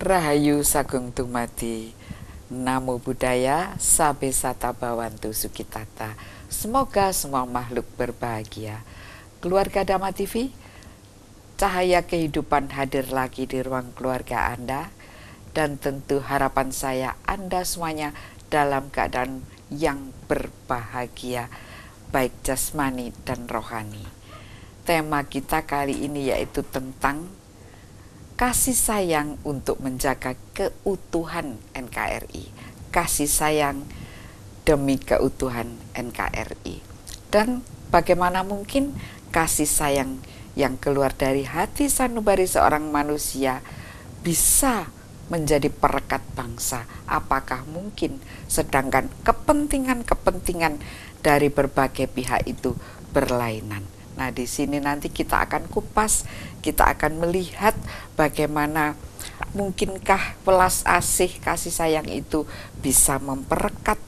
Rahayu Sagung Dumadi, Namo Buddhaya, Sabe Sata Bawantu Sukitata. Semoga semua makhluk berbahagia. Keluarga Dhamma TV, cahaya kehidupan hadir lagi di ruang keluarga Anda. Dan tentu harapan saya Anda semuanya dalam keadaan yang berbahagia, baik jasmani dan rohani. Tema kita kali ini yaitu tentang kasih sayang untuk menjaga keutuhan NKRI. Kasih sayang demi keutuhan NKRI. Dan bagaimana mungkin kasih sayang yang keluar dari hati sanubari seorang manusia bisa menjadi perekat bangsa? Apakah mungkin? Sedangkan kepentingan-kepentingan dari berbagai pihak itu berlainan. Nah, di sini nanti kita akan kupas, kita akan melihat bagaimana mungkinkah welas asih kasih sayang itu bisa memperekat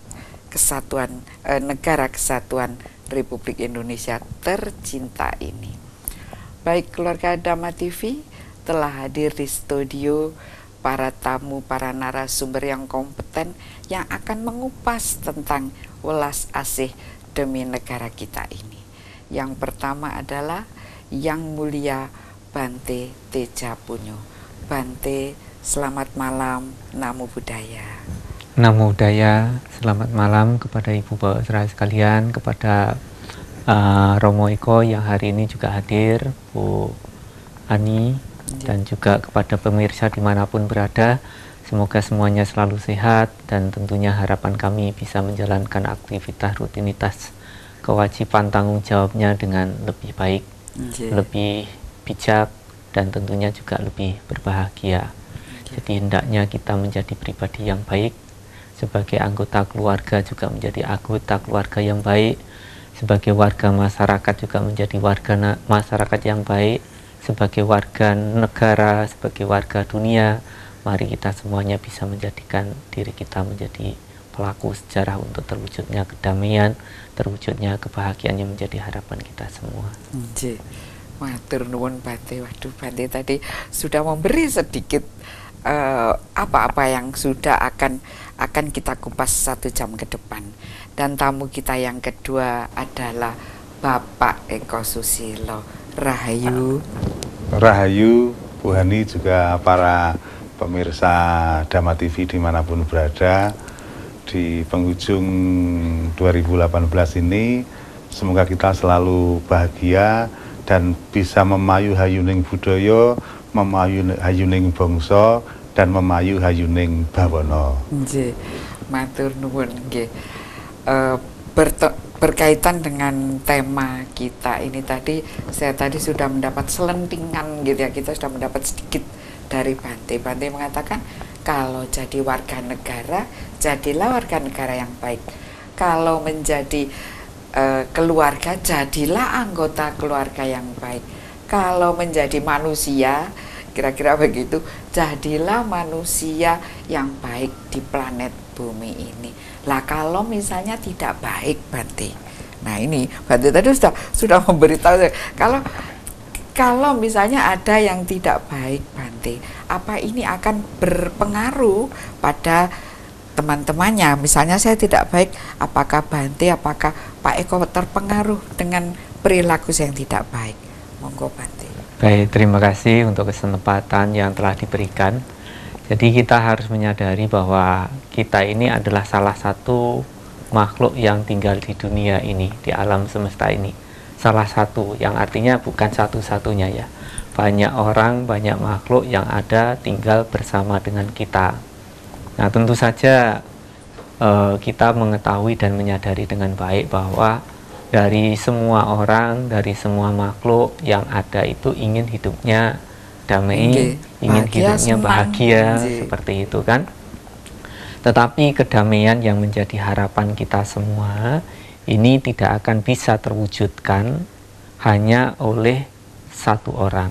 kesatuan negara kesatuan Republik Indonesia tercinta ini. Baik, keluarga Dhamma TV, telah hadir di studio para tamu, para narasumber yang kompeten yang akan mengupas tentang welas asih demi negara kita ini. Yang pertama adalah Yang Mulia Bante Tejapunyo. Bante, selamat malam, Namo Buddhaya. Namo Buddhaya, selamat malam kepada Ibu Bapak saudara sekalian, kepada Romo Eko yang hari ini juga hadir, Bu Ani, dan juga kepada pemirsa dimanapun berada. Semoga semuanya selalu sehat dan tentunya harapan kami bisa menjalankan aktivitas rutinitas kewajiban tanggung jawabnya dengan lebih baik, lebih bijak, dan tentunya juga lebih berbahagia. Jadi hendaknya kita menjadi pribadi yang baik, sebagai anggota keluarga juga menjadi anggota keluarga yang baik, sebagai warga masyarakat juga menjadi warga masyarakat yang baik, sebagai warga negara, sebagai warga dunia. Mari kita semuanya bisa menjadikan diri kita menjadi pelaku sejarah untuk terwujudnya kedamaian, terwujudnya kebahagiaan yang menjadi harapan kita semua. Matur nuwun Bante. Waduh, Bante tadi sudah memberi sedikit apa-apa yang sudah akan kita kupas 1 jam ke depan. Dan tamu kita yang kedua adalah Bapak Eko Susilo. Rahayu. Rahayu, Bu Hani, juga para pemirsa Dhamma TV dimanapun berada. Di penghujung 2018 ini, semoga kita selalu bahagia dan bisa memayu hayuning budaya, memayu hayuning bangsa, dan memayu hayuning bawana. Nggih, matur nuwun nggih. Berkaitan dengan tema kita ini tadi, saya tadi sudah mendapat selentingan gitu ya, kita sudah mendapat sedikit dari Bante. Bante mengatakan kalau jadi warga negara, jadilah warga negara yang baik. Kalau menjadi keluarga, jadilah anggota keluarga yang baik. Kalau menjadi manusia, kira-kira begitu, jadilah manusia yang baik di planet bumi ini. Lah kalau misalnya tidak baik, Bante. Nah ini Bante tadi sudah memberitahu. Kalau misalnya ada yang tidak baik, Bante, apa ini akan berpengaruh pada teman-temannya? Misalnya saya tidak baik, apakah Bante, apakah Pak Eko terpengaruh dengan perilaku yang tidak baik? Monggo Bante. Baik, terima kasih untuk kesempatan yang telah diberikan. Jadi kita harus menyadari bahwa kita ini adalah salah satu makhluk yang tinggal di dunia ini, di alam semesta ini. Salah satu, yang artinya bukan satu-satunya ya. Banyak orang, banyak makhluk yang ada tinggal bersama dengan kita. Nah, tentu saja kita mengetahui dan menyadari dengan baik bahwa dari semua orang, dari semua makhluk yang ada itu ingin hidupnya damai, ingin hidupnya bahagia, seperti itu kan. Tetapi kedamaian yang menjadi harapan kita semua ini tidak akan bisa terwujudkan hanya oleh satu orang,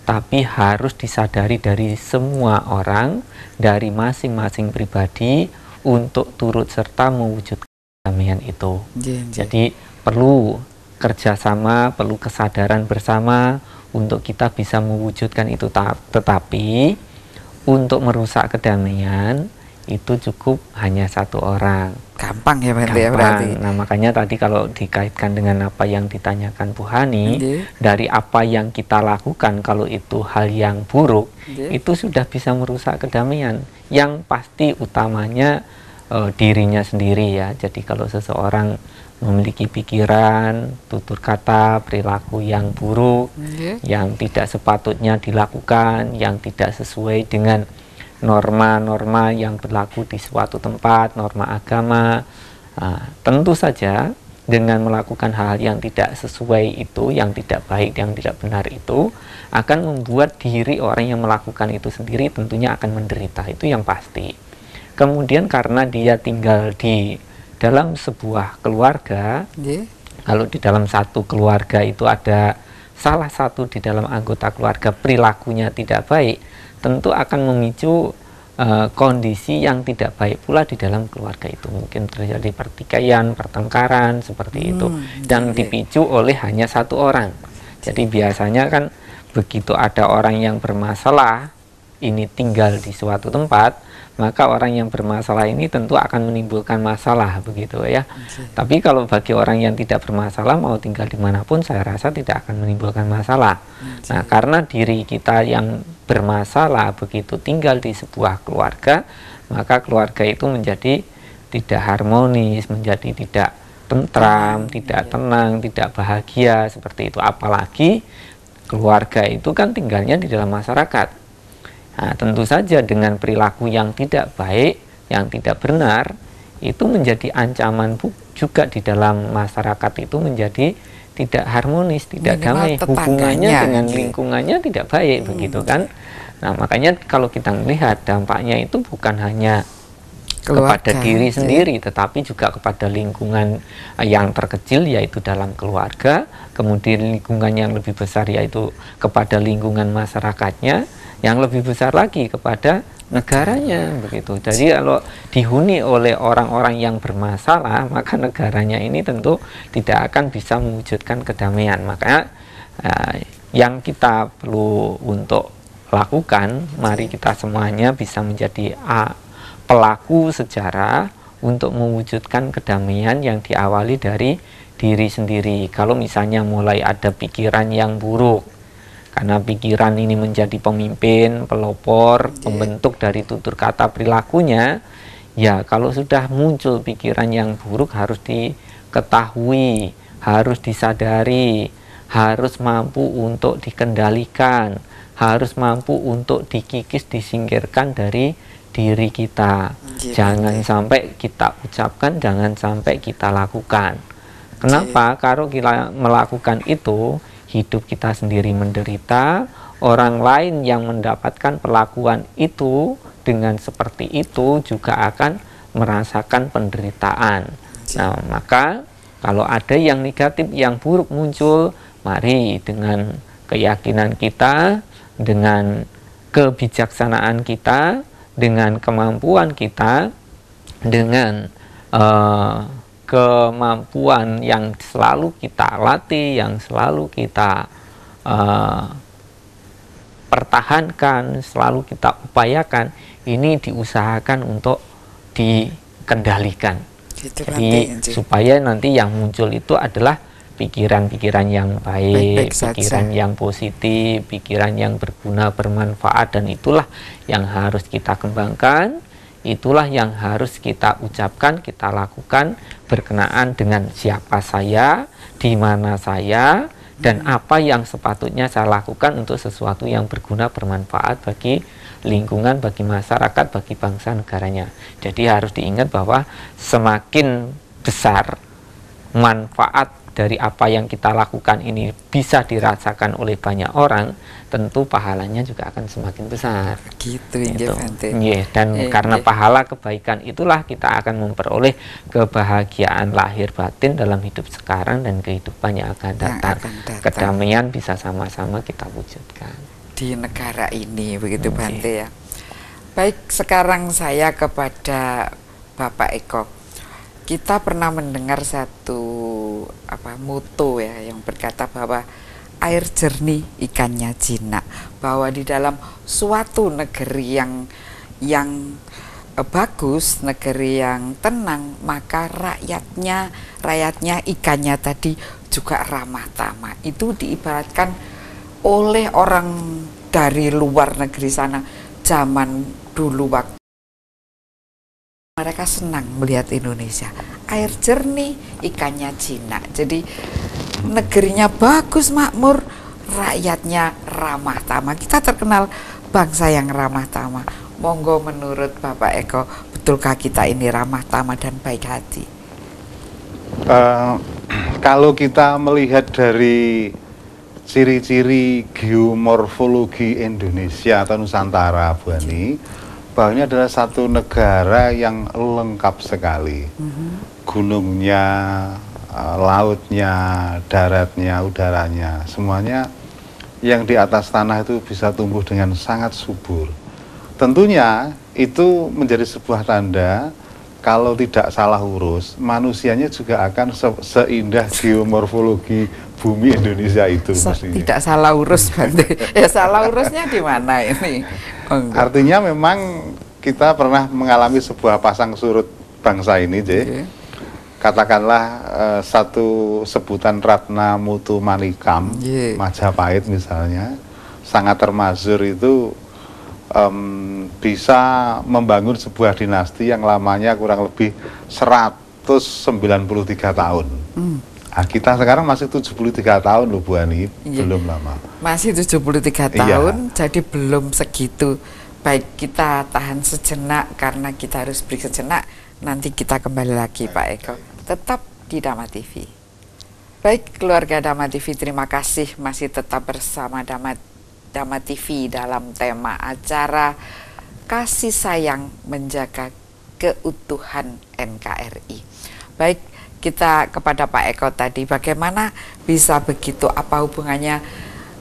tapi harus disadari dari semua orang, dari masing-masing pribadi untuk turut serta mewujudkan kedamaian itu. Jadi perlu kerjasama, perlu kesadaran bersama untuk kita bisa mewujudkan itu. Tetapi untuk merusak kedamaian itu cukup hanya satu orang. Gampang ya Bante ya Gampang. berarti. Nah makanya tadi kalau dikaitkan dengan apa yang ditanyakan Bu Hani, Nggih. dari apa yang kita lakukan kalau itu hal yang buruk, Nggih. itu sudah bisa merusak kedamaian. Yang pasti utamanya dirinya sendiri ya. Jadi kalau seseorang memiliki pikiran, tutur kata, perilaku yang buruk, Nggih. yang tidak sepatutnya dilakukan, yang tidak sesuai dengan norma-norma yang berlaku di suatu tempat, norma agama, tentu saja dengan melakukan hal yang tidak sesuai itu, yang tidak baik, yang tidak benar itu, akan membuat diri orang yang melakukan itu sendiri tentunya akan menderita, itu yang pasti. Kemudian karena dia tinggal di dalam sebuah keluarga, Nggih. kalau di dalam satu keluarga itu ada salah satu di dalam anggota keluarga perilakunya tidak baik, tentu akan memicu kondisi yang tidak baik pula di dalam keluarga itu. Mungkin terjadi pertikaian, pertengkaran seperti itu, yang dipicu oleh hanya satu orang. Jadi biasanya kan begitu ada orang yang bermasalah ini tinggal di suatu tempat, maka orang yang bermasalah ini tentu akan menimbulkan masalah begitu ya. Tapi kalau bagi orang yang tidak bermasalah mau tinggal dimanapun, saya rasa tidak akan menimbulkan masalah. Nah karena diri kita yang bermasalah begitu tinggal di sebuah keluarga, maka keluarga itu menjadi tidak harmonis, menjadi tidak tentram, tidak tenang, tidak bahagia seperti itu. Apalagi keluarga itu kan tinggalnya di dalam masyarakat. Nah, tentu saja dengan perilaku yang tidak baik, yang tidak benar, itu menjadi ancaman juga di dalam masyarakat, itu menjadi tidak harmonis, tidak damai, hubungannya dengan lingkungannya tidak baik, begitu kan. Nah makanya kalau kita melihat dampaknya itu bukan hanya kepada diri sendiri, tetapi juga kepada lingkungan yang terkecil, yaitu dalam keluarga, kemudian lingkungan yang lebih besar, yaitu kepada lingkungan masyarakatnya, yang lebih besar lagi kepada negaranya, begitu. Jadi kalau dihuni oleh orang-orang yang bermasalah, maka negaranya ini tentu tidak akan bisa mewujudkan kedamaian. Makanya yang kita perlu untuk lakukan, mari kita semuanya bisa menjadi pelaku sejarah untuk mewujudkan kedamaian yang diawali dari diri sendiri. Kalau misalnya mulai ada pikiran yang buruk, karena pikiran ini menjadi pemimpin, pelopor, pembentuk dari tutur kata perilakunya, ya kalau sudah muncul pikiran yang buruk harus diketahui, harus disadari, harus mampu untuk dikendalikan, harus mampu untuk dikikis, disingkirkan dari diri kita. Jangan sampai kita ucapkan, jangan sampai kita lakukan. Kenapa? Kalau kita melakukan itu, hidup kita sendiri menderita, orang lain yang mendapatkan perlakuan itu dengan seperti itu juga akan merasakan penderitaan. Nah, maka kalau ada yang negatif, yang buruk muncul, mari dengan keyakinan kita, dengan kebijaksanaan kita, dengan kemampuan kita, dengan kemampuan yang selalu kita latih, yang selalu kita pertahankan, selalu kita upayakan, ini diusahakan untuk dikendalikan. Jadi supaya nanti yang muncul itu adalah pikiran-pikiran yang baik, pikiran yang positif, pikiran yang berguna, bermanfaat, dan itulah yang harus kita kembangkan, itulah yang harus kita ucapkan, kita lakukan berkenaan dengan siapa saya, di mana saya, dan apa yang sepatutnya saya lakukan untuk sesuatu yang berguna, bermanfaat bagi lingkungan, bagi masyarakat, bagi bangsa negaranya. Jadi harus diingat bahwa semakin besar manfaat dari apa yang kita lakukan ini bisa dirasakan oleh banyak orang, tentu pahalanya juga akan semakin besar. Gitu, dan karena pahala kebaikan itulah kita akan memperoleh kebahagiaan lahir batin dalam hidup sekarang dan kehidupan yang akan datang. Kedamaian bisa sama-sama kita wujudkan di negara ini, begitu Bante ya. Baik, sekarang saya kepada Bapak Eko. Kita pernah mendengar satu moto ya yang berkata bahwa air jernih ikannya jinak, bahwa di dalam suatu negeri yang bagus, negeri yang tenang, maka rakyatnya ikannya tadi juga ramah tamah. Itu diibaratkan oleh orang dari luar negeri sana zaman dulu, waktu mereka senang melihat Indonesia, air jernih, ikannya jinak. Jadi negerinya bagus, makmur, rakyatnya ramah tamah. Kita terkenal bangsa yang ramah tamah. Monggo, menurut Bapak Eko, betulkah kita ini ramah tamah dan baik hati? Kalau kita melihat dari ciri-ciri geomorfologi Indonesia atau Nusantara, Bu Ani, bahwa ini adalah satu negara yang lengkap sekali. Gunungnya, lautnya, daratnya, udaranya, semuanya yang di atas tanah itu bisa tumbuh dengan sangat subur. Tentunya itu menjadi sebuah tanda kalau tidak salah urus, manusianya juga akan seindah geomorfologi bumi Indonesia itu. Tidak salah urus, Bante. Ya, salah urusnya di mana ini? Artinya memang kita pernah mengalami sebuah pasang surut bangsa ini, katakanlah satu sebutan Ratna Mutu Manikam, Majapahit misalnya, sangat termasyhur itu bisa membangun sebuah dinasti yang lamanya kurang lebih 193 tahun. Nah, kita sekarang masih 73 tahun loh, Bu Ani, belum lama. Masih 73 tahun, jadi belum segitu. Baik, kita tahan sejenak karena kita harus break sejenak. Nanti kita kembali lagi, Pak Eko. Tetap di Dhamma TV. Baik, keluarga Dhamma TV, terima kasih masih tetap bersama Dhamma TV dalam tema acara Kasih Sayang Menjaga Keutuhan NKRI. Baik, kita kepada Pak Eko tadi, bagaimana bisa begitu, apa hubungannya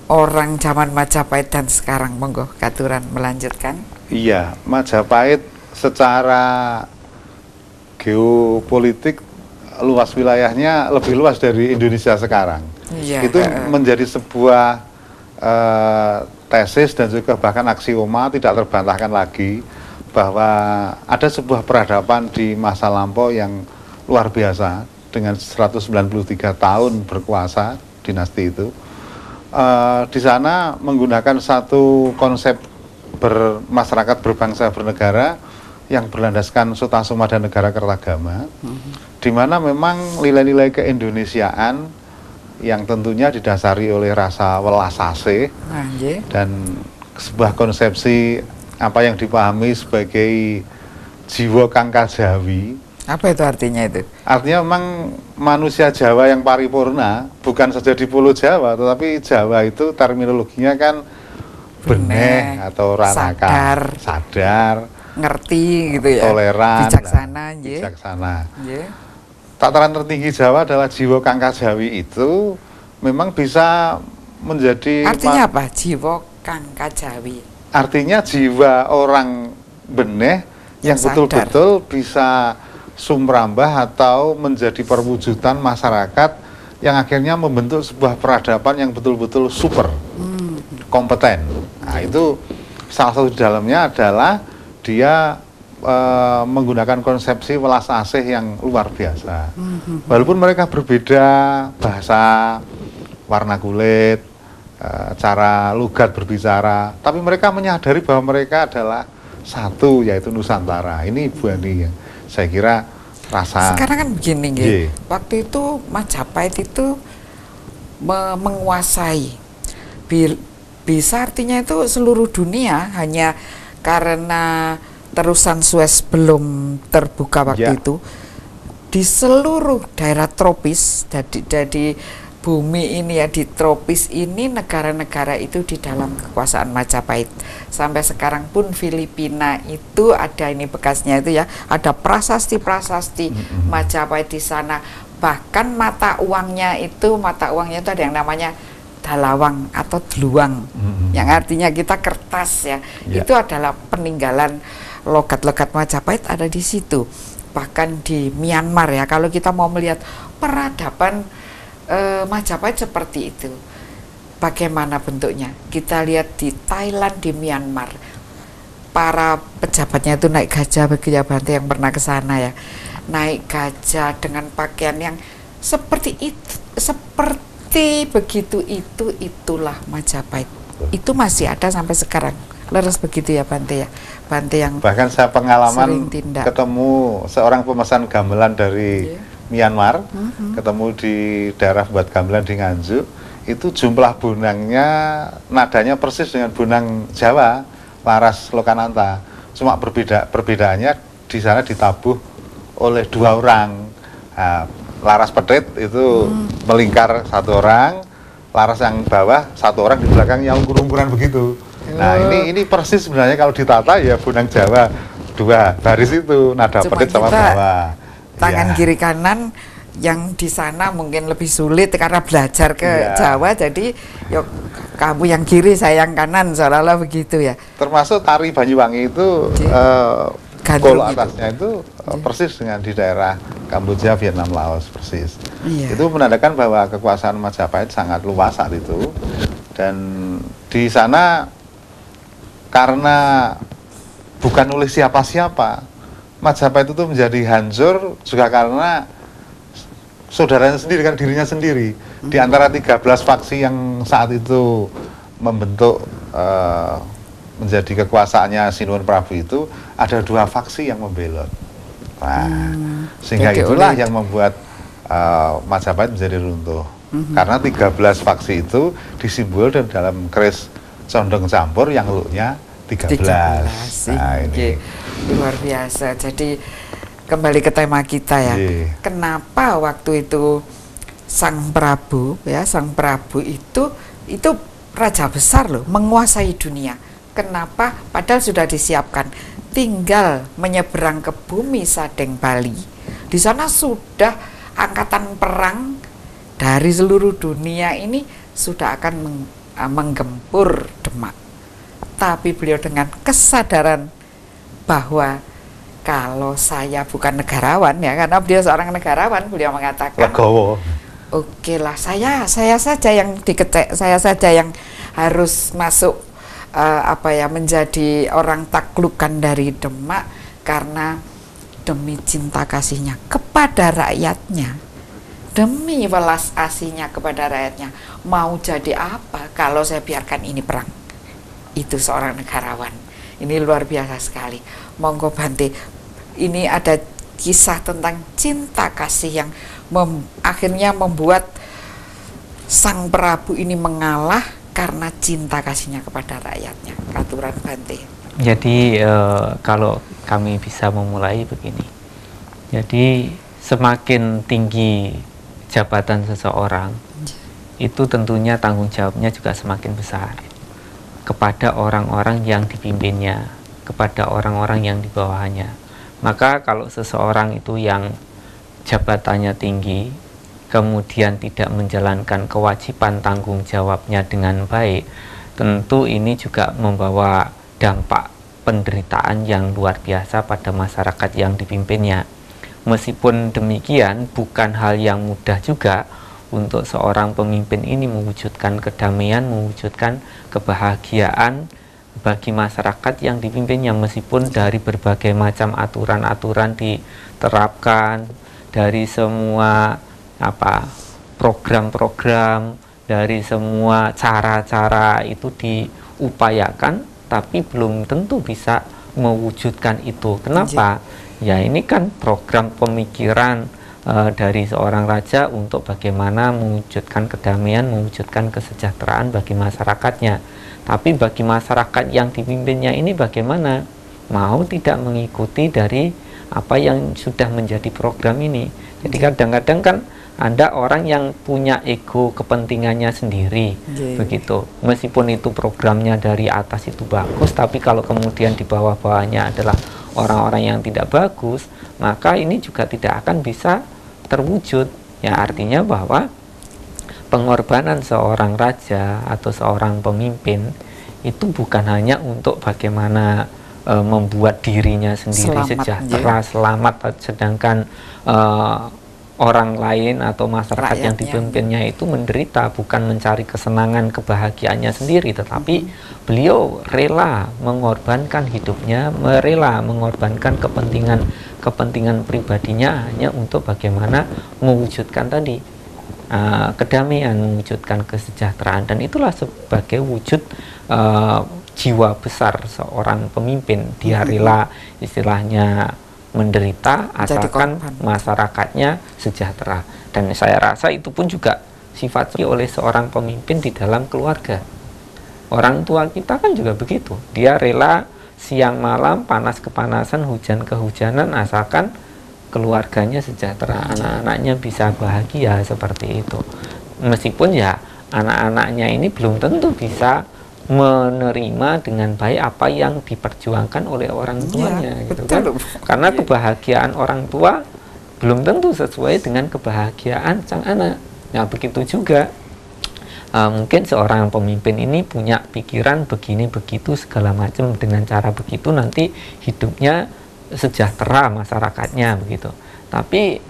orang zaman Majapahit dan sekarang? Monggo, Katuran melanjutkan. Iya, Majapahit secara geopolitik luas wilayahnya lebih luas dari Indonesia sekarang. Itu menjadi sebuah tesis dan juga bahkan aksioma tidak terbantahkan lagi bahwa ada sebuah peradaban di masa lampau yang luar biasa dengan 193 tahun berkuasa dinasti itu. Di sana menggunakan satu konsep masyarakat berbangsa bernegara yang berlandaskan Sutasoma dan Negara Kertagama, di mana memang nilai-nilai keindonesiaan yang tentunya didasari oleh rasa welas asih dan sebuah konsepsi apa yang dipahami sebagai jiwa kang kajawi. Apa itu artinya itu? Artinya memang manusia Jawa yang paripurna, bukan saja di Pulau Jawa, tetapi Jawa itu terminologinya kan beneh atau ranaka, sadar, ngerti gitu ya, toleran, bijaksana. Tataran tertinggi Jawa adalah jiwa kang kajawi itu memang bisa menjadi. Artinya apa jiwa kang kajawi? Artinya jiwa orang beneh yang betul-betul bisa sumrambah atau menjadi perwujudan masyarakat yang akhirnya membentuk sebuah peradaban yang betul-betul super, kompeten. Nah, itu salah satu di dalamnya adalah dia menggunakan konsepsi welas asih yang luar biasa. Walaupun mereka berbeda bahasa, warna kulit, cara logat berbicara, tapi mereka menyadari bahwa mereka adalah satu, yaitu Nusantara. Ini Bu Ani yang saya kira rasa. Sekarang kan begini, waktu itu Majapahit itu menguasai, bisa artinya itu seluruh dunia, hanya karena terusan Suez belum terbuka waktu itu. Di seluruh daerah tropis, jadi bumi ini ya, di tropis ini negara-negara itu di dalam kekuasaan Majapahit. Sampai sekarang pun Filipina itu ada ini bekasnya itu ya, ada prasasti-prasasti Majapahit di sana. Bahkan mata uangnya itu ada yang namanya dalawang atau dluwang, yang artinya kita kertas ya. Itu adalah peninggalan logat-logat Majapahit ada di situ. Bahkan di Myanmar ya, kalau kita mau melihat peradaban Majapahit seperti itu. bagaimana bentuknya. Kita lihat di Thailand, di Myanmar, para pejabatnya itu naik gajah begitu ya Bante, yang pernah ke sana ya. Naik gajah dengan pakaian yang seperti itu, seperti begitu, itulah Majapahit. Itu masih ada sampai sekarang. Leres begitu ya Bante ya. Bante yang bahkan saya pengalaman ketemu seorang pemesan gamelan dari Myanmar, ketemu di daerah buat gamelan di Nganjuk, itu jumlah bonangnya nadanya persis dengan bonang Jawa, Laras Lokananta. Cuma perbedaannya di sana ditabuh oleh 2 orang. Nah, Laras Petit itu melingkar 1 orang, laras yang bawah 1 orang di belakang yang ukur-ukuran begitu. Nah ini persis sebenarnya kalau ditata ya bonang Jawa 2 baris itu, nada Petit sama bawah. Tangan kiri kanan yang di sana mungkin lebih sulit karena belajar ke Jawa, jadi yuk kamu yang kiri saya yang kanan, seolah-olah begitu ya. Termasuk tari Banyuwangi itu gol atasnya itu persis dengan di daerah Kamboja, Vietnam, Laos persis. Itu menandakan bahwa kekuasaan Majapahit sangat luas saat itu, dan di sana karena bukan oleh siapa-siapa Majapahit itu menjadi hancur juga karena saudaranya sendiri, kan dirinya sendiri. Di antara 13 faksi yang saat itu membentuk menjadi kekuasaannya Sinuhun Prabu itu, ada 2 faksi yang membelot. Nah, sehingga itulah yang membuat Majapahit menjadi runtuh. Karena 13 faksi itu disimbolkan dalam keris condong campur yang luknya 13. Nah, ini luar biasa. Jadi kembali ke tema kita ya. Kenapa waktu itu Sang Prabu itu raja besar loh, menguasai dunia. Kenapa? Padahal sudah disiapkan, tinggal menyeberang ke bumi Sadeng Bali. Di sana sudah angkatan perang dari seluruh dunia ini sudah akan menggempur Demak. Tapi beliau dengan kesadaran bahwa kalau saya bukan negarawan ya, karena beliau seorang negarawan, beliau mengatakan, oke lah, saya saja yang dikecek, saya saja yang harus masuk menjadi orang taklukan dari Demak, karena demi cinta kasihnya kepada rakyatnya, demi welas asihnya kepada rakyatnya, mau jadi apa kalau saya biarkan ini perang. Itu seorang negarawan. Ini luar biasa sekali. Monggo Bante, ini ada kisah tentang cinta kasih yang akhirnya membuat Sang Prabu ini mengalah karena cinta kasihnya kepada rakyatnya. Aturan Bante. Jadi kalau kami bisa memulai begini. Jadi semakin tinggi jabatan seseorang, itu tentunya tanggung jawabnya juga semakin besar kepada orang-orang yang dipimpinnya, kepada orang-orang yang di bawahnya. Maka kalau seseorang itu yang jabatannya tinggi, kemudian tidak menjalankan kewajiban tanggung jawabnya dengan baik, tentu ini juga membawa dampak penderitaan yang luar biasa pada masyarakat yang dipimpinnya. Meskipun demikian, bukan hal yang mudah juga untuk seorang pemimpin ini mewujudkan kedamaian, mewujudkan kebahagiaan bagi masyarakat yang dipimpinnya, meskipun dari berbagai macam aturan-aturan diterapkan, dari semua program-program, dari semua cara-cara itu diupayakan, tapi belum tentu bisa mewujudkan itu. Kenapa? Ya ini kan program pemikiran dari seorang raja untuk bagaimana mewujudkan kedamaian, mewujudkan kesejahteraan bagi masyarakatnya. Tapi bagi masyarakat yang dipimpinnya ini bagaimana? Mau tidak mengikuti dari apa yang sudah menjadi program ini. Jadi kadang-kadang kan ada orang yang punya ego kepentingannya sendiri, begitu. Meskipun itu programnya dari atas itu bagus, tapi kalau kemudian di bawah-bawahnya adalah orang-orang yang tidak bagus, maka ini juga tidak akan bisa terwujud. Ya artinya bahwa pengorbanan seorang raja atau seorang pemimpin itu bukan hanya untuk bagaimana membuat dirinya sendiri sejahtera, selamat, sedangkan orang lain atau masyarakat yang Rakyatnya. dipimpinnya itu menderita, bukan mencari kesenangan kebahagiaannya sendiri, tetapi beliau rela mengorbankan hidupnya, rela mengorbankan kepentingan pribadinya hanya untuk bagaimana mewujudkan tadi kedamaian, mewujudkan kesejahteraan. Dan itulah sebagai wujud jiwa besar seorang pemimpin. Dia rela istilahnya menderita asalkan masyarakatnya sejahtera. Dan saya rasa itu pun juga sifat oleh seorang pemimpin di dalam keluarga. Orang tua kita kan juga begitu, dia rela siang malam, panas kepanasan, hujan kehujanan, asalkan keluarganya sejahtera, anak-anaknya bisa bahagia, seperti itu. Meskipun ya anak-anaknya ini belum tentu bisa menerima dengan baik apa yang diperjuangkan oleh orang tuanya, gitu kan? Karena kebahagiaan orang tua belum tentu sesuai dengan kebahagiaan sang anak. Nah, begitu juga mungkin seorang pemimpin ini punya pikiran begini begitu segala macam, dengan cara begitu nanti hidupnya sejahtera masyarakatnya, begitu. Tapi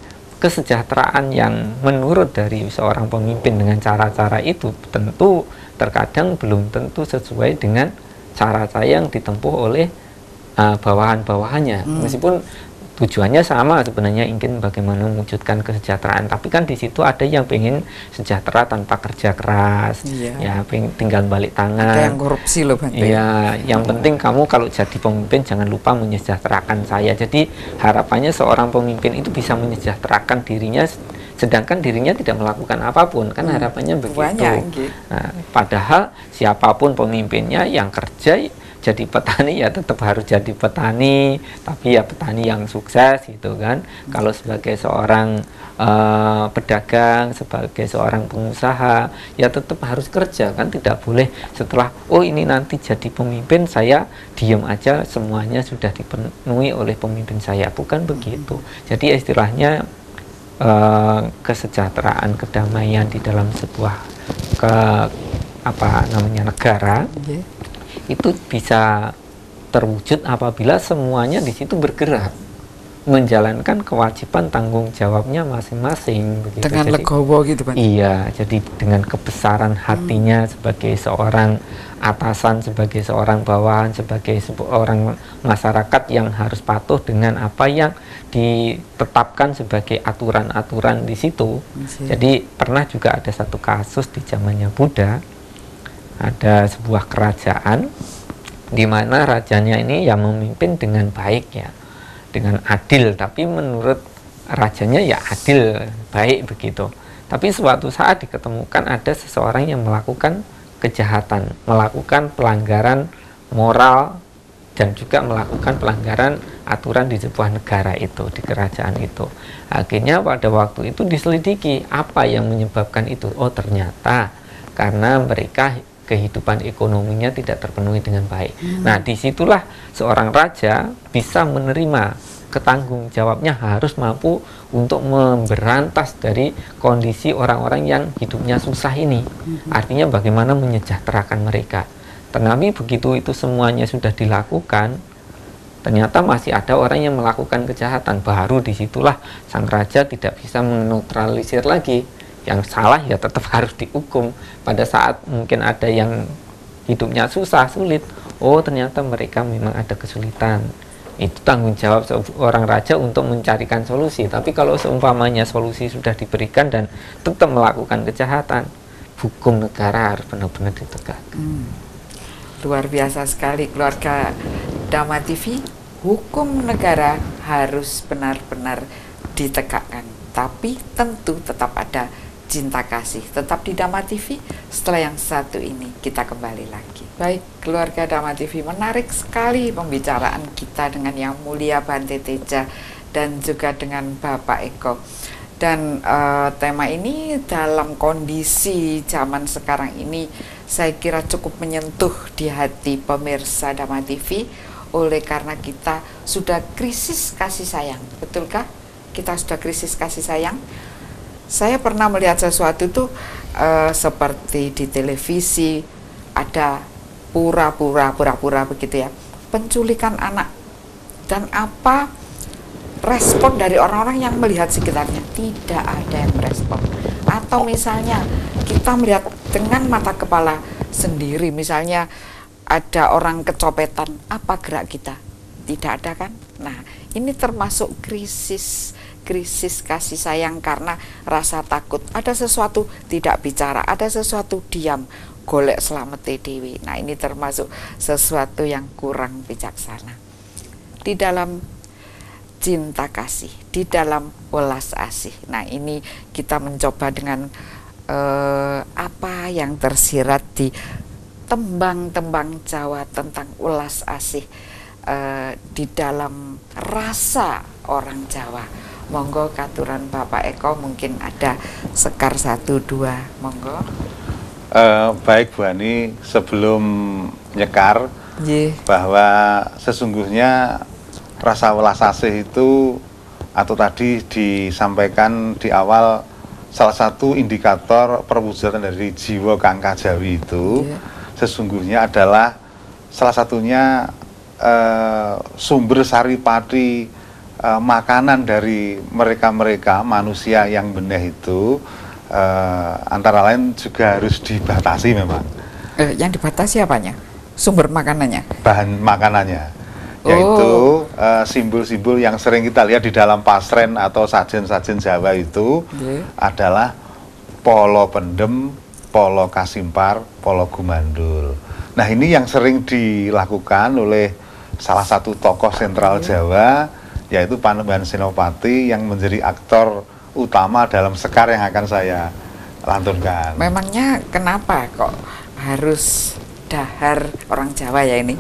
kesejahteraan yang menurut dari seorang pemimpin dengan cara-cara itu tentu terkadang belum tentu sesuai dengan cara yang ditempuh oleh bawahan-bawahannya. Meskipun tujuannya sama sebenarnya, ingin bagaimana mewujudkan kesejahteraan, tapi kan di situ ada yang pengen sejahtera tanpa kerja keras, ya tinggal balik tangan. Ada yang korupsi loh, Bang. Iya, yang penting kamu kalau jadi pemimpin jangan lupa menyejahterakan saya. Jadi harapannya seorang pemimpin itu bisa menyejahterakan dirinya, sedangkan dirinya tidak melakukan apapun, kan harapannya begitu. Nah, padahal siapapun pemimpinnya yang kerja jadi petani ya tetap harus jadi petani, tapi ya petani yang sukses, gitu kan. Kalau sebagai seorang pedagang, sebagai seorang pengusaha, ya tetap harus kerja, kan. Tidak boleh setelah oh ini nanti jadi pemimpin saya diam aja, semuanya sudah dipenuhi oleh pemimpin saya, bukan begitu. Jadi istilahnya kesejahteraan, kedamaian di dalam sebuah negara itu bisa terwujud apabila semuanya di situ bergerak menjalankan kewajiban tanggung jawabnya masing-masing, begitu. Dengan legowo gitu, Bang. Iya, jadi dengan kebesaran hatinya sebagai seorang atasan, sebagai seorang bawahan, sebagai seorang masyarakat yang harus patuh dengan apa yang ditetapkan sebagai aturan-aturan di situ. Jadi pernah juga ada satu kasus di zamannya Buddha, ada sebuah kerajaan di mana rajanya ini yang memimpin dengan baik, ya, dengan adil, tapi menurut rajanya ya adil, baik, begitu. Tapi suatu saat diketemukan ada seseorang yang melakukan kejahatan, melakukan pelanggaran moral dan juga melakukan pelanggaran aturan di sebuah negara itu, di kerajaan itu. Akhirnya pada waktu itu diselidiki apa yang menyebabkan itu. Oh, ternyata karena mereka kehidupan ekonominya tidak terpenuhi dengan baik. Nah, disitulah seorang raja bisa menerima ketanggung jawabnya, harus mampu untuk memberantas dari kondisi orang-orang yang hidupnya susah ini. Artinya bagaimana menyejahterakan mereka. Tetapi begitu itu semuanya sudah dilakukan, ternyata masih ada orang yang melakukan kejahatan. Baru disitulah sang raja tidak bisa menetralisir lagi. Yang salah ya tetap harus dihukum. Pada saat mungkin ada yang hidupnya susah, sulit, oh ternyata mereka memang ada kesulitan, itu tanggung jawab seorang raja untuk mencarikan solusi. Tapi kalau seumpamanya solusi sudah diberikan dan tetap melakukan kejahatan, hukum negara harus benar-benar ditegakkan. Luar biasa sekali keluarga Dhamma TV. Hukum negara harus benar-benar ditegakkan, tapi tentu tetap ada cinta kasih. Tetap di Dhamma TV. Setelah yang satu ini kita kembali lagi. Baik, keluarga Dhamma TV, menarik sekali pembicaraan kita dengan Yang Mulia Bante Teja dan juga dengan Bapak Eko. Dan tema ini dalam kondisi zaman sekarang ini saya kira cukup menyentuh di hati pemirsa Dhamma TV, oleh karena kita sudah krisis kasih sayang. Betulkah? Kita sudah krisis kasih sayang. Saya pernah melihat sesuatu tuh seperti di televisi, ada pura-pura begitu ya, penculikan anak. Dan apa respon dari orang-orang yang melihat sekitarnya? Tidak ada yang merespon. Atau misalnya kita melihat dengan mata kepala sendiri, misalnya ada orang kecopetan, apa gerak kita? Tidak ada kan? Nah, ini termasuk krisis kasih sayang karena rasa takut. Ada sesuatu tidak bicara, ada sesuatu diam, golek slamete dewi. Nah, ini termasuk sesuatu yang kurang bijaksana. Di dalam cinta kasih, di dalam welas asih. Nah, ini kita mencoba dengan apa yang tersirat di tembang-tembang Jawa tentang welas asih di dalam rasa orang Jawa. Monggo katuran Bapak Eko, mungkin ada sekar 1-2, monggo. Baik Bu Ani, sebelum nyekar, bahwa sesungguhnya rasa welas asih itu, atau tadi disampaikan di awal, salah satu indikator perwujudan dari jiwa kang kajawi itu sesungguhnya adalah salah satunya sumber saripati makanan dari mereka-mereka manusia yang benih itu, antara lain juga harus dibatasi memang. Yang dibatasi apanya? Sumber makanannya? Bahan makanannya. Yaitu simbol-simbol yang sering kita lihat di dalam pasren atau sajen-sajen Jawa itu adalah polo pendem, polo kasimpar, polo gumandul. Nah, ini yang sering dilakukan oleh salah satu tokoh sentral Jawa, yaitu Panembahan Senopati, yang menjadi aktor utama dalam sekar yang akan saya lantunkan. Memangnya kenapa kok harus dahar orang Jawa ya ini?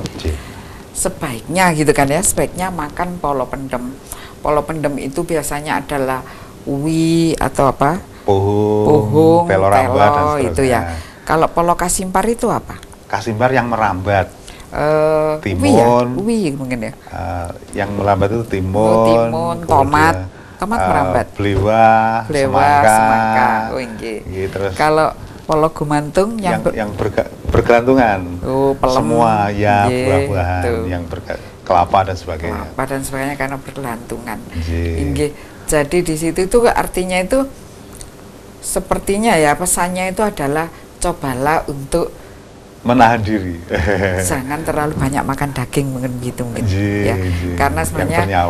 Sebaiknya gitu kan ya, sebaiknya makan polo pendem. Polo pendem itu biasanya adalah uwi atau apa? Puhung, telo dan itu ya. Kalau polo kasimpar itu apa? Kasimpar yang merambat. Timun, uwi mungkin ya. Yang merambat itu timun, tomat merambat. Belewah, semangka. Oh, terus. Kalau polo gumantung yang bergelantungan. Semua ya, buah-buahan yang kelapa dan sebagainya. Kelapa dan sebagainya karena bergelantungan. Jadi di situ itu artinya itu sepertinya ya, pesannya itu adalah cobalah untuk menahan diri. Jangan terlalu banyak makan daging mungkin gitu ya. Karena sebenarnya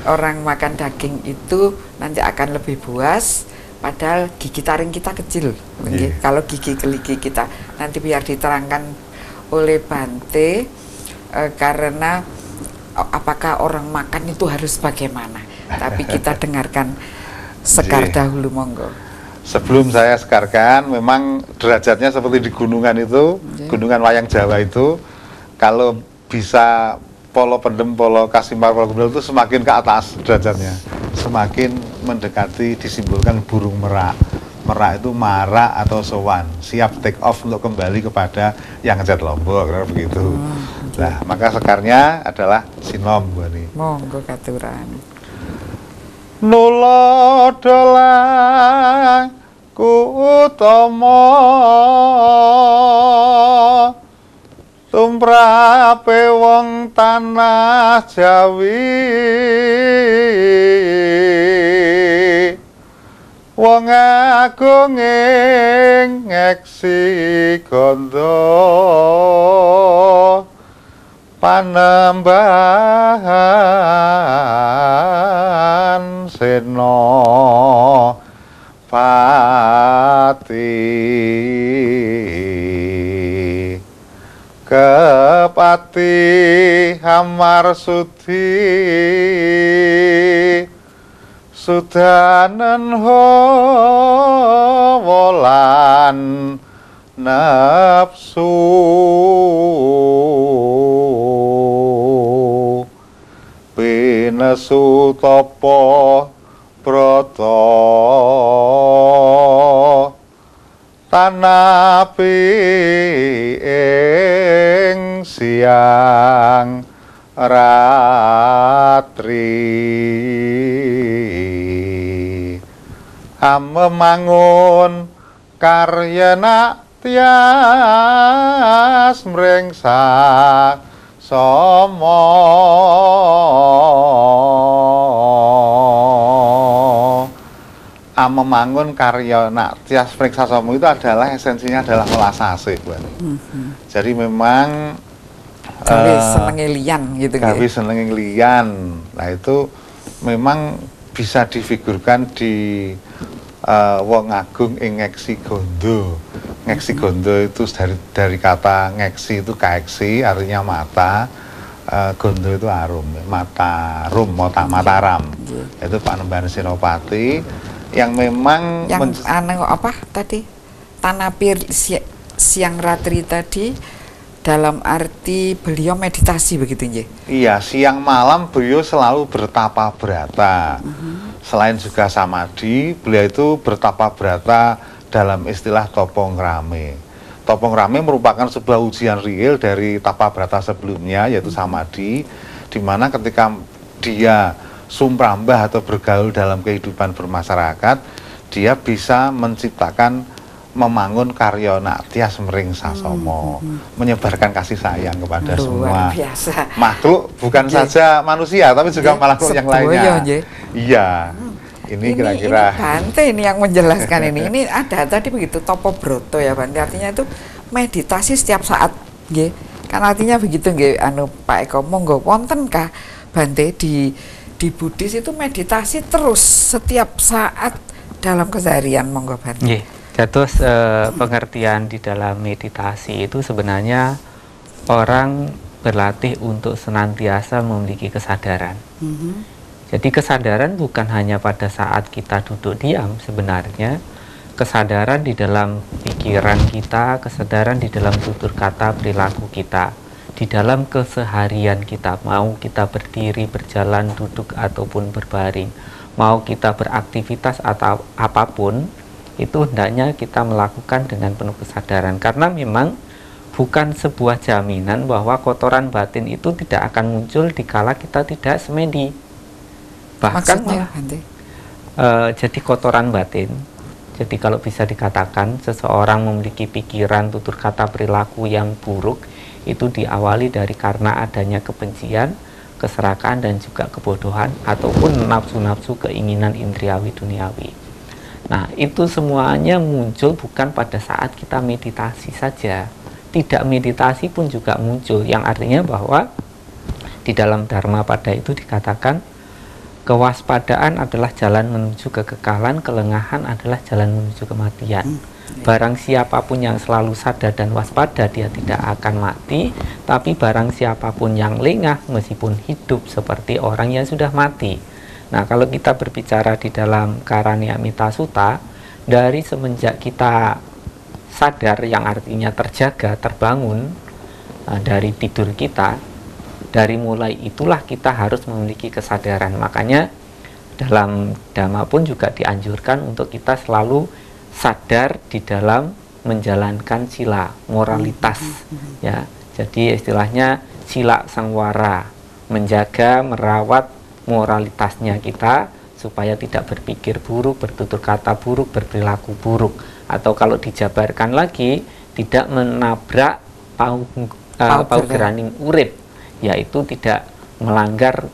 orang makan daging itu nanti akan lebih buas. Padahal gigi taring kita kecil, kalau gigi keligi kita nanti biar diterangkan oleh Bante, karena apakah orang makan itu harus bagaimana. Tapi kita dengarkan sekar dahulu, monggo. Sebelum saya sekarkan, memang derajatnya seperti di gunungan itu, gunungan wayang Jawa itu, kalau bisa polo pendem, polo kasimpar, polo gumandul itu semakin ke atas derajatnya, semakin mendekati disimbolkan burung merak. Merak itu marak atau sowan, siap take off untuk kembali kepada yang jet Lombok, karena begitu. Nah, maka sekarnya adalah sinom, Bu Ani. Monggo katuran. Nula dolang ku utama tumrape wong tanah Jawi, wong agung ing ngeksi gondo Panembahan Senopati, Kepati Hamarsudi, Sudanen Hawalan nafsu, pinesu tapa brata, tanapi ing siang ratri, memangun karyana tias mrengsa somo memangun karya Tias Mriksasomo itu adalah esensinya adalah melasase, jadi memang gawe senenge liyan gitu nggih. Gawe senenge liyan. Nah itu memang bisa difigurkan di wong agung ing ngeksi gondo. Ngeksi gondo itu dari kata ngeksi itu kaeksi artinya mata, gondo itu arum, mataram. Itu Panembahan Senopati yang memang apa tadi? Tanapir siang ratri tadi dalam arti beliau meditasi begitu nggih. Iya, siang malam beliau selalu bertapa brata. Selain juga samadhi, beliau itu bertapa brata dalam istilah topongrame. Topongrame merupakan sebuah ujian real dari tapa brata sebelumnya, yaitu samadhi, di mana ketika dia sumrambah atau bergaul dalam kehidupan bermasyarakat, dia bisa menciptakan, memangun karya Tias Mriksasomo, menyebarkan kasih sayang kepada semua makhluk, bukan saja manusia, tapi juga makhluk yang lainnya. Iya. Ini kira-kira Bante ini yang menjelaskan ini. Ini ada tadi begitu Topo Broto ya Bante, artinya itu meditasi setiap saat nggih. Kan artinya begitu nggih Pak Eko, monggo wontenkah Bante di Buddhis itu meditasi terus setiap saat dalam keseharian, monggo Bante. Nggih. Terus pengertian di dalam meditasi itu sebenarnya orang berlatih untuk senantiasa memiliki kesadaran. Jadi kesadaran bukan hanya pada saat kita duduk diam, sebenarnya kesadaran di dalam pikiran kita, kesadaran di dalam tutur kata perilaku kita, di dalam keseharian kita, mau kita berdiri, berjalan, duduk ataupun berbaring, mau kita beraktivitas atau apapun, itu hendaknya kita melakukan dengan penuh kesadaran, karena memang bukan sebuah jaminan bahwa kotoran batin itu tidak akan muncul dikala kita tidak semedi. Bahkan jadi kotoran batin, jadi kalau bisa dikatakan seseorang memiliki pikiran, tutur kata, perilaku yang buruk, itu diawali dari karena adanya kebencian, keserakahan, dan juga kebodohan, ataupun nafsu-nafsu keinginan indriawi duniawi. Nah, itu semuanya muncul bukan pada saat kita meditasi saja, tidak meditasi pun juga muncul, yang artinya bahwa di dalam Dharmapada itu dikatakan kewaspadaan adalah jalan menuju kekekalan, kelengahan adalah jalan menuju kematian. Barang siapapun yang selalu sadar dan waspada, dia tidak akan mati. Tapi barang siapapun yang lengah, meskipun hidup seperti orang yang sudah mati. Nah, kalau kita berbicara di dalam Karanyamita Sutta, dari semenjak kita sadar, yang artinya terjaga, terbangun dari tidur kita, dari mulai itulah kita harus memiliki kesadaran. Makanya dalam Dhamma pun juga dianjurkan untuk kita selalu sadar di dalam menjalankan sila, moralitas, ya. Jadi istilahnya sila sangwara, menjaga, merawat moralitasnya kita supaya tidak berpikir buruk, bertutur kata buruk, berperilaku buruk, atau kalau dijabarkan lagi tidak menabrak paugeraning urip, yaitu tidak melanggar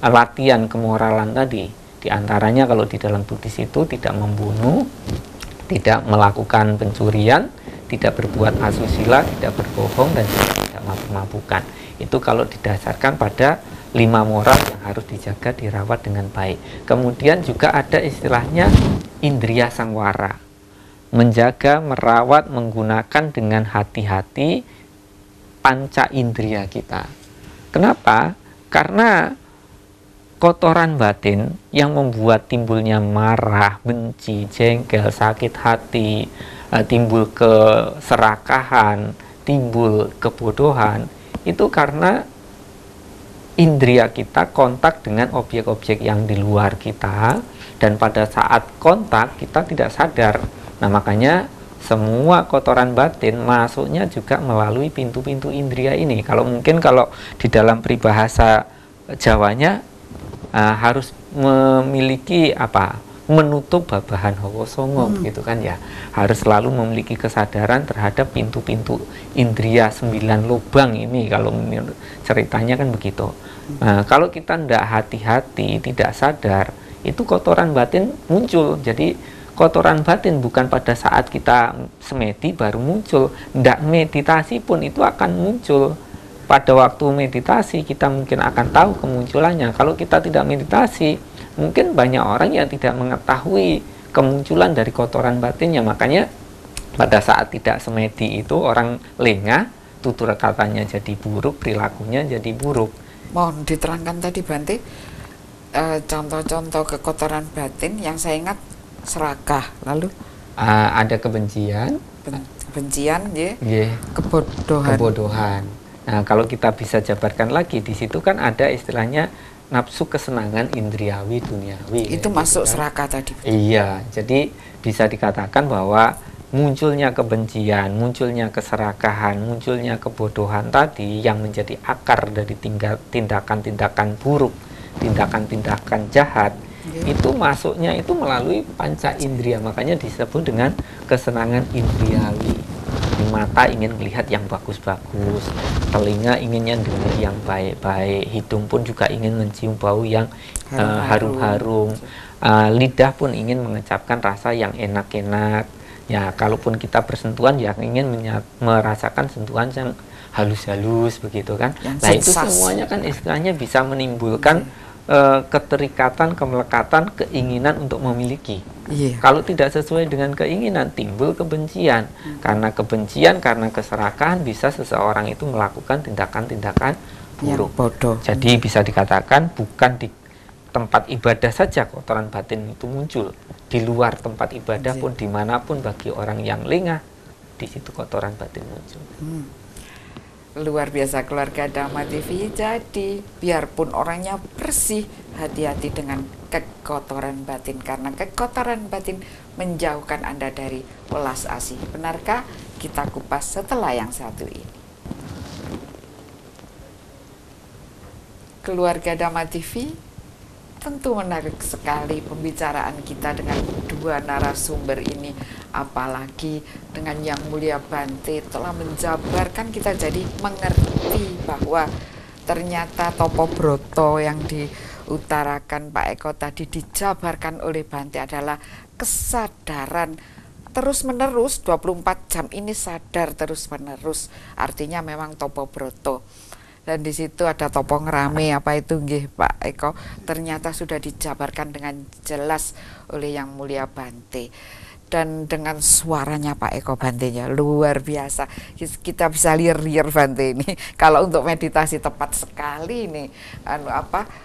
latihan kemoralan tadi. Di antaranya kalau di dalam Buddhis itu tidak membunuh, tidak melakukan pencurian, tidak berbuat asusila, tidak berbohong, dan juga tidak mabuk-mabukan. Itu kalau didasarkan pada 5 moral yang harus dijaga, dirawat dengan baik. Kemudian juga ada istilahnya indriya sangwara, menjaga, merawat, menggunakan dengan hati-hati panca indriya kita. Kenapa? Karena kotoran batin yang membuat timbulnya marah, benci, jengkel, sakit hati, timbul keserakahan, timbul kebodohan, itu karena indria kita kontak dengan objek-objek yang di luar kita, dan pada saat kontak kita tidak sadar. Nah, makanya semua kotoran batin masuknya juga melalui pintu-pintu indria ini. Kalau mungkin kalau di dalam peribahasa Jawanya harus memiliki menutup babahan hawa songo gitu kan ya. Harus selalu memiliki kesadaran terhadap pintu-pintu indria 9 lubang ini, kalau menurut ceritanya kan begitu. Nah, kalau kita tidak hati-hati, tidak sadar, itu kotoran batin muncul. Jadi kotoran batin bukan pada saat kita semedi baru muncul. Tidak meditasi pun itu akan muncul. Pada waktu meditasi kita mungkin akan tahu kemunculannya. Kalau kita tidak meditasi, mungkin banyak orang yang tidak mengetahui kemunculan dari kotoran batinnya. Makanya pada saat tidak semedi itu orang lengah, tutur katanya jadi buruk, perilakunya jadi buruk. Mohon diterangkan tadi Bante, contoh-contoh kekotoran batin yang saya ingat serakah, lalu Ada kebencian, kebencian, yeah, kebodohan. Nah, kalau kita bisa jabarkan lagi, di situ kan ada istilahnya nafsu kesenangan indriawi duniawi. Itu masuk serakah tadi. Iya, jadi bisa dikatakan bahwa munculnya kebencian, munculnya keserakahan, munculnya kebodohan tadi yang menjadi akar dari tindakan-tindakan buruk, tindakan-tindakan jahat, itu masuknya itu melalui panca indria. Makanya disebut dengan kesenangan indriawi. Mata ingin melihat yang bagus-bagus, telinga inginnya dengar yang baik-baik, hidung pun juga ingin mencium bau yang harum-harum, lidah pun ingin mengucapkan rasa yang enak-enak. Ya, kalaupun kita bersentuhan ya ingin merasakan sentuhan yang halus-halus begitu kan. Nah, itu semuanya kan istilahnya bisa menimbulkan keterikatan, kemelekatan, keinginan untuk memiliki. Kalau tidak sesuai dengan keinginan, timbul kebencian. Karena kebencian, karena keserakahan, bisa seseorang itu melakukan tindakan-tindakan buruk. Bodoh. Jadi bisa dikatakan bukan di tempat ibadah saja kotoran batin itu muncul. Di luar tempat ibadah pun, dimanapun bagi orang yang lengah, di situ kotoran batin muncul. Luar biasa keluarga Dhamma TV. Jadi biarpun orangnya bersih, hati-hati dengan kekotoran batin, karena kekotoran batin menjauhkan Anda dari welas asih. Benarkah? Kita kupas setelah yang satu ini. Keluarga Dhamma TV, tentu menarik sekali pembicaraan kita dengan dua narasumber ini, apalagi dengan Yang Mulia Bante telah menjabarkan, kita jadi mengerti bahwa ternyata Topo Broto yang diutarakan Pak Eko tadi dijabarkan oleh Bante adalah kesadaran terus-menerus, 24 jam ini sadar terus-menerus, artinya memang Topo Broto. Dan di situ ada topo ngerame, apa itu nggih Pak Eko, ternyata sudah dijabarkan dengan jelas oleh Yang Mulia Bante. Dan dengan suaranya Pak Eko Bantenya luar biasa, kita bisa liar-liar Bante ini. Kalau untuk meditasi tepat sekali nih,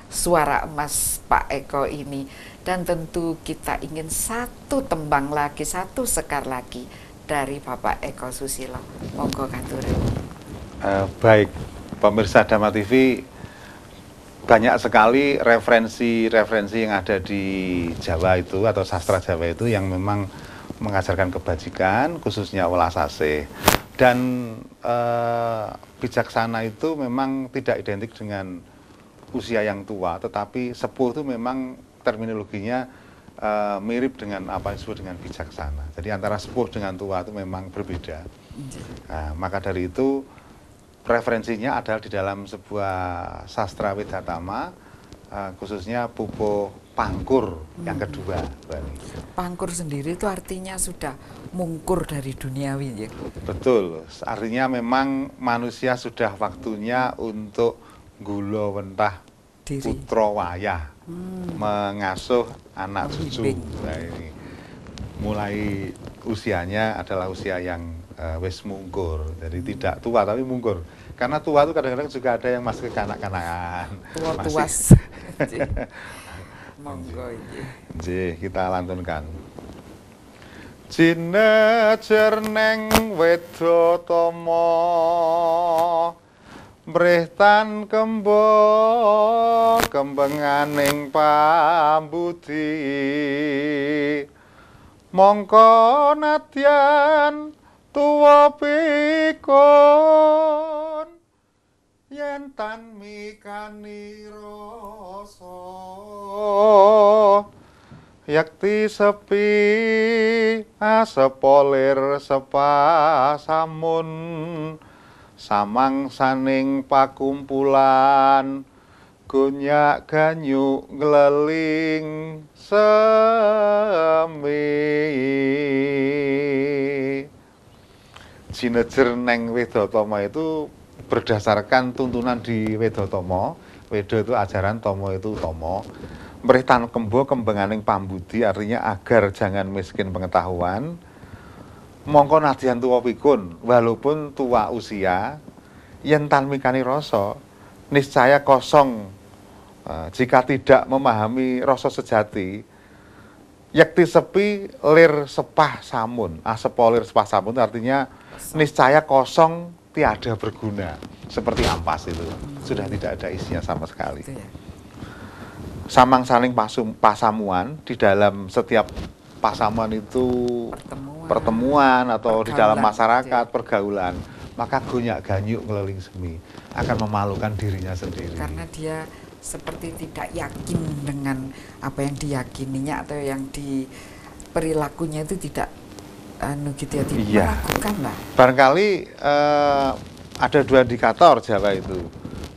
suara emas Pak Eko ini. Dan tentu kita ingin satu tembang lagi, satu sekar lagi dari Bapak Eko Susilo. Monggo katuran. Baik. Pemirsa Dhamma TV, banyak sekali referensi-referensi yang ada di Jawa itu, atau sastra Jawa itu, yang memang mengajarkan kebajikan, khususnya welas asih. Dan bijaksana itu memang tidak identik dengan usia yang tua, tetapi sepuh itu memang terminologinya mirip dengan apa yang disebut dengan bijaksana. Jadi antara sepuh dengan tua itu memang berbeda. Nah, maka dari itu referensinya adalah di dalam sebuah sastra Widatama, khususnya Pupuh Pangkur yang kedua. Pangkur sendiri itu artinya sudah mungkur dari duniawi ya? Betul, artinya memang manusia sudah waktunya untuk gulo wentah putra wayah, mengasuh anak cucu. Nah, ini mulai usianya adalah usia yang wis mungkur, jadi tidak tua tapi mungkur. Karena tua itu kadang-kadang juga ada yang masih kekanak-kanakan. Tua-tuas. Monggo iki. Kita lantunkan. Jinejer neng Wedotama, mrihtan kembo kembenganing pambudi, mongko nadyan tuwa pikun yen tan mikani rasa yakti sepi asepolir sepasamun samangsaning pakumpulan gonyak ganyuk ngleling semi. Jinejer neng Wedotama itu berdasarkan tuntunan di Wedotama. Wedo itu ajaran, Tomo itu Tomo. Mrih kembo kembenganing pambudi, artinya agar jangan miskin pengetahuan. Mongko nadyan tuwa pikun, walaupun tua usia, yen tan mikani rasa, niscaya kosong jika tidak memahami rasa sejati. Yakti sepi lir sepah samun. Sepolir sepah samun artinya niscaya kosong, tiada berguna. Seperti ampas itu, sudah tidak ada isinya sama sekali. Samang saling pasamuan, di dalam setiap pasamuan itu pertemuan atau di dalam masyarakat, pergaulan, maka gonyak ganyuk ngeliling semi akan memalukan dirinya sendiri. Karena dia seperti tidak yakin dengan apa yang diyakininya atau yang di perilakunya itu tidak gitu ya, melakukan lah. Barangkali ada dua indikator Jawa itu,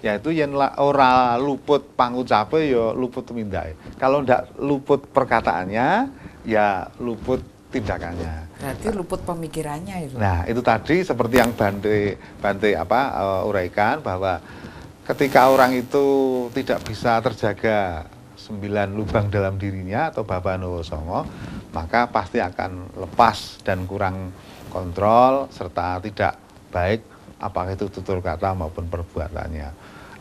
yaitu yen ora luput pangucape ya luput tumindahe. Kalau ndak luput perkataannya ya luput tindakannya. Berarti luput pemikirannya itu. Nah, itu tadi seperti yang Bante uraikan bahwa ketika orang itu tidak bisa terjaga 9 lubang dalam dirinya atau Babanowo Songo, maka pasti akan lepas dan kurang kontrol serta tidak baik apakah itu tutur kata maupun perbuatannya.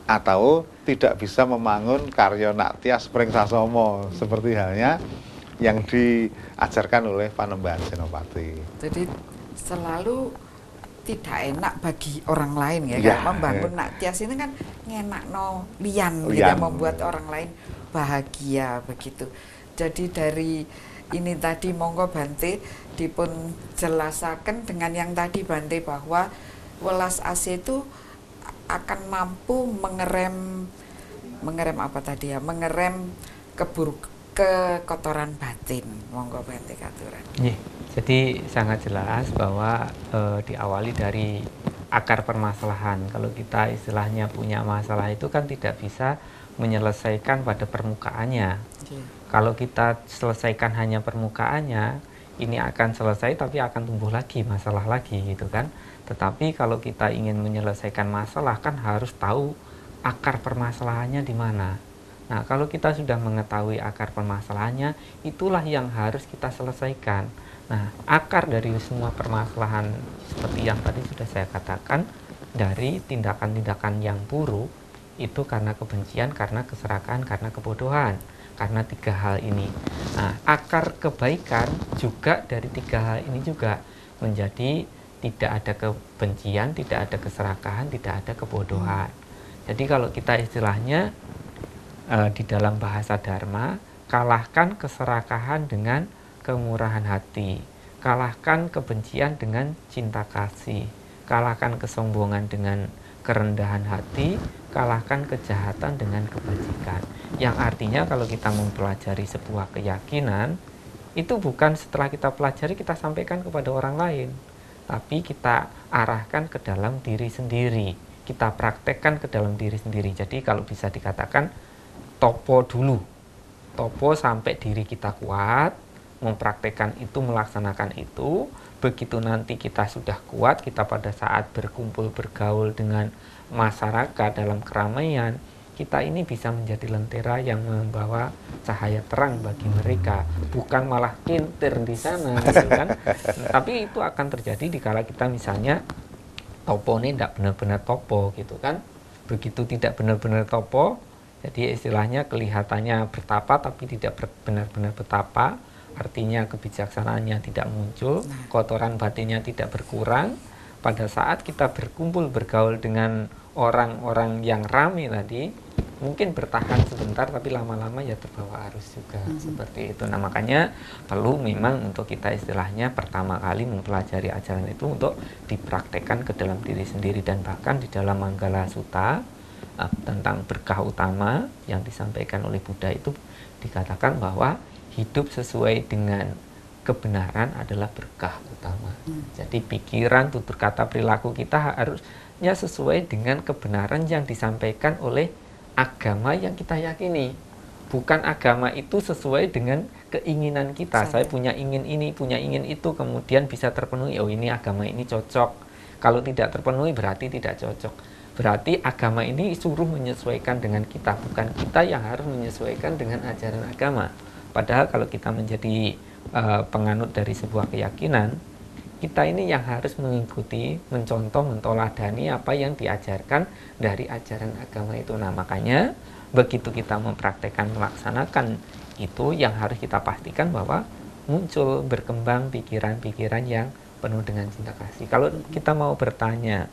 Atau tidak bisa membangun karya naktia spring sasomo seperti halnya yang diajarkan oleh Panembahan Senopati. Jadi selalu tidak enak bagi orang lain ya, ya membangun naktias ini kan ngenakno lian. Gitu, membuat orang lain bahagia begitu. Jadi dari ini tadi monggo Bante dipun jelasaken dengan yang tadi Bante bahwa welas asih itu akan mampu mengerem apa tadi ya, mengerem kekotoran batin. Monggo Bante katuran. Jadi sangat jelas bahwa diawali dari akar permasalahan. Kalau kita istilahnya punya masalah itu kan tidak bisa menyelesaikan pada permukaannya. Kalau kita selesaikan hanya permukaannya, ini akan selesai tapi akan tumbuh lagi masalah lagi gitu kan. Tetapi kalau kita ingin menyelesaikan masalah kan harus tahu akar permasalahannya di mana. Nah, kalau kita sudah mengetahui akar permasalahannya, itulah yang harus kita selesaikan. Nah, akar dari semua permasalahan seperti yang tadi sudah saya katakan, dari tindakan-tindakan yang buruk, itu karena kebencian, karena keserakahan, karena kebodohan. Karena 3 hal ini. Nah, akar kebaikan juga dari 3 hal ini juga menjadi tidak ada kebencian, tidak ada keserakahan, tidak ada kebodohan. Jadi kalau kita istilahnya di dalam bahasa Dharma, kalahkan keserakahan dengan kemurahan hati, kalahkan kebencian dengan cinta kasih, kalahkan kesombongan dengan kerendahan hati, kalahkan kejahatan dengan kebajikan. Yang artinya kalau kita mempelajari sebuah keyakinan, itu bukan setelah kita pelajari kita sampaikan kepada orang lain, tapi kita arahkan ke dalam diri sendiri, kita praktekkan ke dalam diri sendiri. Jadi kalau bisa dikatakan topo dulu, topo sampai diri kita kuat, mempraktekkan itu, melaksanakan itu. Begitu nanti kita sudah kuat, kita pada saat berkumpul bergaul dengan masyarakat dalam keramaian, kita ini bisa menjadi lentera yang membawa cahaya terang bagi mereka, bukan malah kintir di sana gitu kan. Tapi itu akan terjadi dikala kita misalnya topo ini tidak benar-benar topo gitu kan. Begitu tidak benar-benar topo, jadi istilahnya kelihatannya bertapa tapi tidak benar-benar betapa, artinya kebijaksanaannya tidak muncul, kotoran batinnya tidak berkurang. Pada saat kita berkumpul bergaul dengan orang-orang yang ramai tadi, mungkin bertahan sebentar tapi lama-lama ya terbawa arus juga seperti itu. Nah, makanya perlu memang untuk kita istilahnya pertama kali mempelajari ajaran itu untuk dipraktekkan ke dalam diri sendiri. Dan bahkan di dalam Manggala Sutta tentang berkah utama yang disampaikan oleh Buddha itu dikatakan bahwa hidup sesuai dengan kebenaran adalah berkah utama. Jadi pikiran, tutur kata, perilaku kita harusnya sesuai dengan kebenaran yang disampaikan oleh agama yang kita yakini. Bukan agama itu sesuai dengan keinginan kita. Saya punya ingin ini, punya ingin itu, kemudian bisa terpenuhi. Oh, ini agama ini cocok. Kalau tidak terpenuhi berarti tidak cocok. Berarti agama ini suruh menyesuaikan dengan kita, bukan kita yang harus menyesuaikan dengan ajaran agama. Padahal kalau kita menjadi penganut dari sebuah keyakinan, kita ini yang harus mengikuti, mencontoh, mentoladani apa yang diajarkan dari ajaran agama itu. Nah, makanya begitu kita mempraktekkan, melaksanakan itu, yang harus kita pastikan bahwa muncul, berkembang pikiran-pikiran yang penuh dengan cinta kasih. Kalau kita mau bertanya,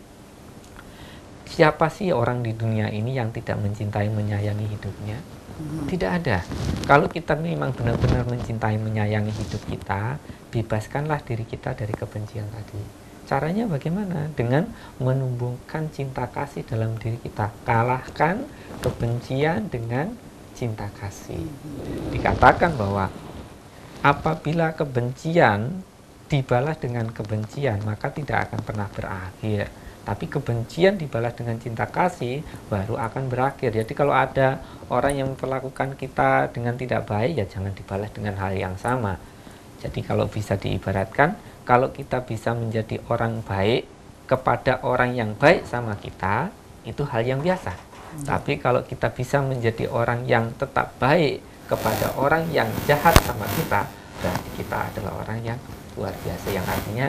siapa sih orang di dunia ini yang tidak mencintai, menyayangi hidupnya? Tidak ada. Kalau kita memang benar-benar mencintai, menyayangi hidup kita, bebaskanlah diri kita dari kebencian tadi. Caranya bagaimana? Dengan menumbuhkan cinta kasih dalam diri kita. Kalahkan kebencian dengan cinta kasih. Dikatakan bahwa apabila kebencian dibalas dengan kebencian, maka tidak akan pernah berakhir. Tapi kebencian dibalas dengan cinta kasih baru akan berakhir. Jadi kalau ada orang yang memperlakukan kita dengan tidak baik, ya jangan dibalas dengan hal yang sama. Jadi kalau bisa diibaratkan, kalau kita bisa menjadi orang baik kepada orang yang baik sama kita, itu hal yang biasa. Tapi kalau kita bisa menjadi orang yang tetap baik kepada orang yang jahat sama kita, berarti kita adalah orang yang luar biasa. Yang artinya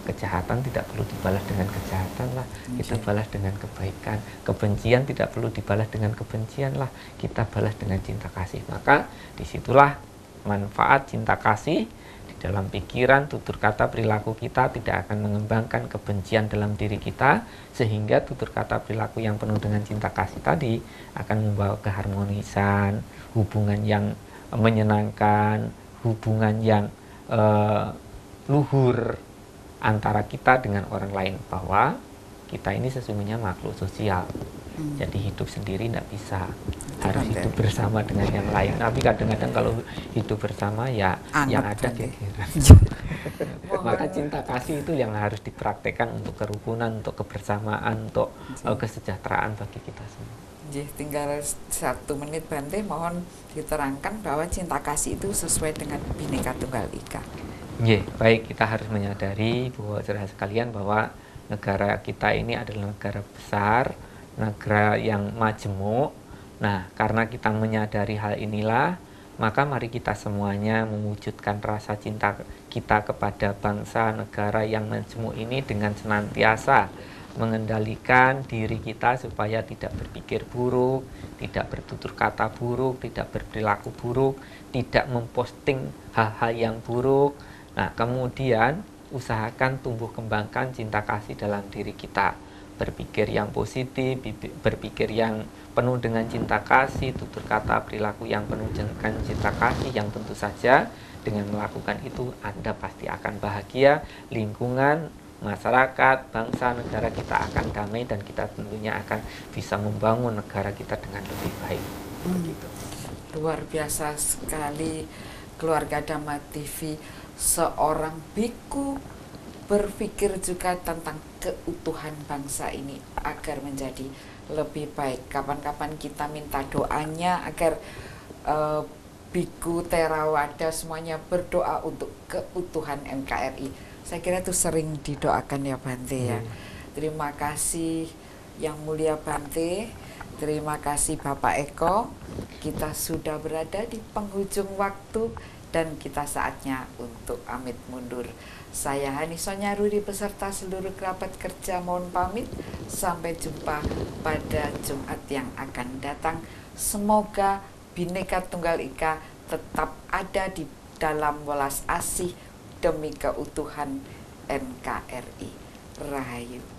kejahatan tidak perlu dibalas dengan kejahatan lah, kita balas dengan kebaikan. Kebencian tidak perlu dibalas dengan kebencian lah, kita balas dengan cinta kasih. Maka disitulah manfaat cinta kasih di dalam pikiran, tutur kata, perilaku kita tidak akan mengembangkan kebencian dalam diri kita, sehingga tutur kata, perilaku yang penuh dengan cinta kasih tadi akan membawa keharmonisan, hubungan yang menyenangkan, hubungan yang luhur antara kita dengan orang lain, bahwa kita ini sesungguhnya makhluk sosial. Jadi hidup sendiri tidak bisa, harus hidup bersama dengan yang lain. Tapi kadang-kadang kalau hidup bersama ya yang ada gegeran. Maka cinta kasih itu yang harus dipraktekkan untuk kerukunan, untuk kebersamaan, untuk kesejahteraan bagi kita semua. Tinggal 1 menit Bante, mohon diterangkan bahwa cinta kasih itu sesuai dengan Bhinneka Tunggal Ika. Baik, kita harus menyadari bahwa saudara sekalian, bahwa negara kita ini adalah negara besar, negara yang majemuk. Nah, karena kita menyadari hal inilah, maka mari kita semuanya mewujudkan rasa cinta kita kepada bangsa negara yang majemuk ini dengan senantiasa mengendalikan diri kita supaya tidak berpikir buruk, tidak bertutur kata buruk, tidak berperilaku buruk, tidak memposting hal-hal yang buruk. Nah, kemudian usahakan tumbuh kembangkan cinta kasih dalam diri kita. Berpikir yang positif, berpikir yang penuh dengan cinta kasih, tutur kata, perilaku yang penuh dengan cinta kasih, yang tentu saja dengan melakukan itu Anda pasti akan bahagia, lingkungan, masyarakat, bangsa, negara kita akan damai, dan kita tentunya akan bisa membangun negara kita dengan lebih baik. Begitu. Luar biasa sekali keluarga Dhamma TV. Seorang biku berpikir juga tentang keutuhan bangsa ini agar menjadi lebih baik. Kapan-kapan kita minta doanya agar biku, Theravada semuanya berdoa untuk keutuhan NKRI. Saya kira itu sering didoakan ya Bante ya. Terima kasih Yang Mulia Bante. Terima kasih Bapak Eko. Kita sudah berada di penghujung waktu dan kita saatnya untuk pamit mundur. Saya Hani Sonyarudi beserta seluruh kerabat kerja mohon pamit. Sampai jumpa pada Jumat yang akan datang. Semoga Bhinneka Tunggal Ika tetap ada di dalam welas asih demi keutuhan NKRI. Rahayu.